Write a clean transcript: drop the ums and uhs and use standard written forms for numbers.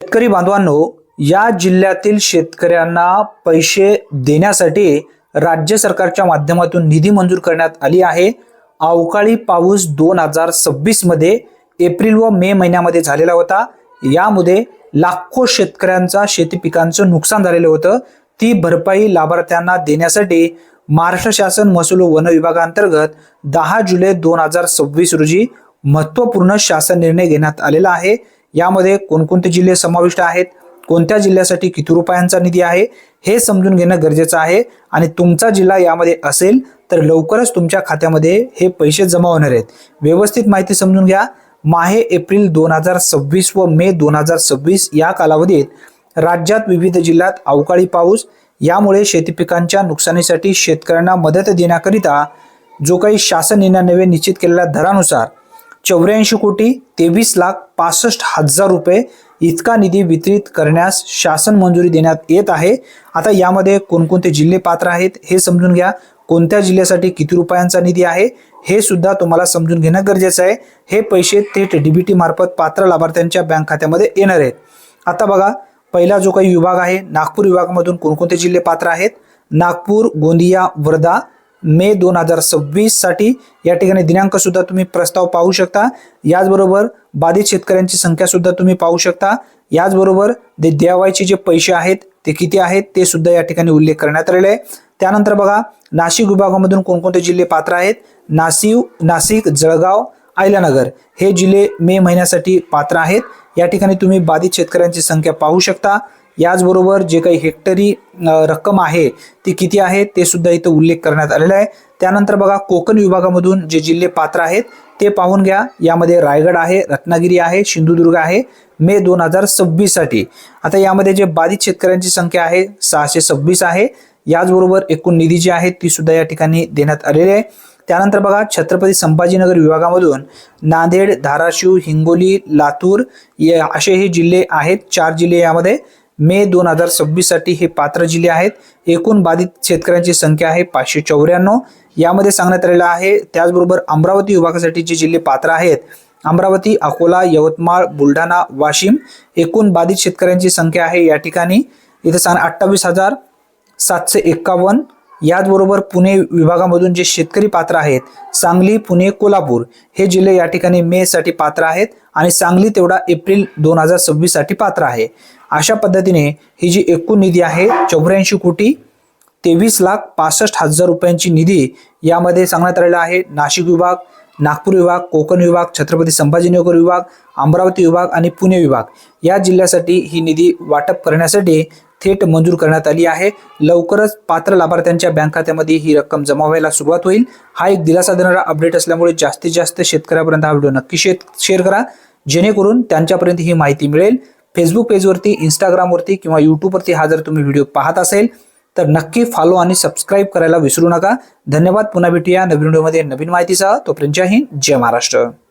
शेतकरी बांधवांनो, या जिल्ह्यातील शेतकऱ्यांना पैसे देण्यासाठी राज्य सरकारच्या माध्यमातून निधी मंजूर करण्यात आली आहे। अवकाळी पाऊस 2026 मध्ये एप्रिल व मे महिन्यामध्ये झालेला होता। यामध्ये लाखो शेतकऱ्यांचा शेती पिकांचं नुकसान झालेलं होतं। ती भरपाई लाभार्थ्यांना देण्यासाठी महाराष्ट्र शासन महसूल व वन विभागांतर्गत 10 जुलै 2026 रोजी महत्त्वपूर्ण शासन निर्णय घेण्यात आलेला आहे। यामध्ये कोणकोणते जिल्हे समाविष्ट आहेत, कोणत्या जिल्ह्यासाठी किती रुपयांचा निधी आहे हे समजून घेणं गरजेचं आहे। आणि तुमचा जिल्हा यामध्ये असेल तर लवकरच तुमच्या खात्यामध्ये हे पैसे जमा होणार आहेत। व्यवस्थित माहिती समजून घ्या। माहे एप्रिल 2026 व मे 2026 या कालावधीत राज्यात विविध जिल्ह्यात अवकाळी पाऊस, यामुळे शेती पिकांच्या नुकसानीसाठी शेतकऱ्यांना मदत देण्याकरिता जो काही शासन निर्णयाने निश्चित केलेल्या दरानुसार 84,23,65,000 रुपये इतका निधी वितरित करण्यास शासन मंजुरी देण्यात येत आहे। आता यामध्ये कोणकोणते जिल्हे पात्र आहेत हे समजून घ्या। कोणत्या जिल्ह्यासाठी किती रुपयांचा निधी आहे हे सुद्धा तुम्हाला समजून घेणं गरजेचं आहे। हे पैसे थेट डीबीटी मार्फत पात्र लाभार्थ्यांच्या बँक खात्यामध्ये येणार आहेत। आता बघा, पहिला जो काही विभाग आहे नागपूर विभागामधून कोणकोणते जिल्हे पात्र आहेत। नागपूर, गोंदिया, वर्धा मे 2026 साठी या ठिकाणी दिनांक सुद्धा तुम्ही प्रस्ताव पाहू शकता। याचबरोबर बाधित शेतकऱ्यांची संख्या सुद्धा तुम्ही पाहू शकता। याचबरोबर द्यावायचे जे पैसे आहेत ते किती आहेत ते सुद्धा या ठिकाणी उल्लेख करण्यात आलेला आहे। त्यानंतर बघा, नाशिक विभागामधून कोणकोणते जिल्हे पात्र आहेत। नाशिक, जळगाव, अहिल्यानगर हे जिल्हे मे महिन्यासाठी पात्र आहेत। या ठिकाणी तुम्ही बाधित शेतकऱ्यांची संख्या पाहू शकता। याचबरोबर जे काही हेक्टरी रक्कम आहे ती किती आहे ते सुद्धा इथं उल्लेख करण्यात आलेला आहे। त्यानंतर बघा, कोकण विभागामधून जे जिल्हे पात्र आहेत ते पाहून घ्या। यामध्ये रायगड आहे, रत्नागिरी आहे, सिंधुदुर्ग आहे मे 2026 साठी। आता यामध्ये जे बाधित शेतकऱ्यांची संख्या आहे 626 आहे। याचबरोबर एकूण निधी जी आहे ती सुद्धा या ठिकाणी देण्यात आलेली आहे। त्यानंतर बघा, छत्रपती संभाजीनगर विभागामधून नांदेड, धाराशिव, हिंगोली, लातूर असे हे जिल्हे आहेत। 4 जिल्हे यामध्ये मे 2026 साठी हे पात्र जिल्हे आहेत। एकूण बाधित शेतकऱ्यांची संख्या आहे 594 यामध्ये सांगण्यात आलेलं आहे। त्याचबरोबर अमरावती विभागासाठी जे जिल्हे पात्र आहेत अमरावती, अकोला, यवतमाळ, बुलढाणा, वाशिम एकूण बाधित शेतकऱ्यांची संख्या आहे या ठिकाणी इथे 28,751। याचबरोबर पुणे विभागामधून जे शेतकरी पात्र आहेत सांगली, पुणे, कोल्हापूर हे जिल्हे या ठिकाणी मे साठी पात्र आहेत आणि सांगली तेवढा एप्रिल 2026 साठी पात्र आहे। अशा पद्धतीने ही जी एकूण निधी आहे 84,23,65,000 रुपयांची निधी यामध्ये सांगण्यात आलेला आहे। नाशिक विभाग, नागपूर विभाग, कोकण विभाग, छत्रपती संभाजीनगर विभाग, अमरावती विभाग आणि पुणे विभाग या जिल्ह्यासाठी ही निधी वाटप करण्यासाठी थेट मंजूर करण्यात आली आहे। लवकरच पात्र लाभार्थ्यांच्या बँक खात्यामध्ये ही रक्कम जमा व्हायला सुरुवात होईल। हा एक दिलासा देणारा अपडेट असल्यामुळे जास्तीत जास्त शेतकऱ्यापर्यंत हा व्हिडिओ नक्की शेअर करा, जेणेकरून त्यांच्यापर्यंत ही माहिती मिळेल। फेसबुक पेजवरती, इंस्टाग्रामवरती किंवा यूट्यूबवरती हा जर तुम्ही व्हिडिओ पाहत असेल तर नक्की फॉलो आणि सबस्क्राईब करायला विसरू नका। धन्यवाद। पुन्हा भेटूया नवीन व्हिडिओमध्ये नवीन माहितीसह। तोपर्यंत जय हिंद, जय महाराष्ट्र।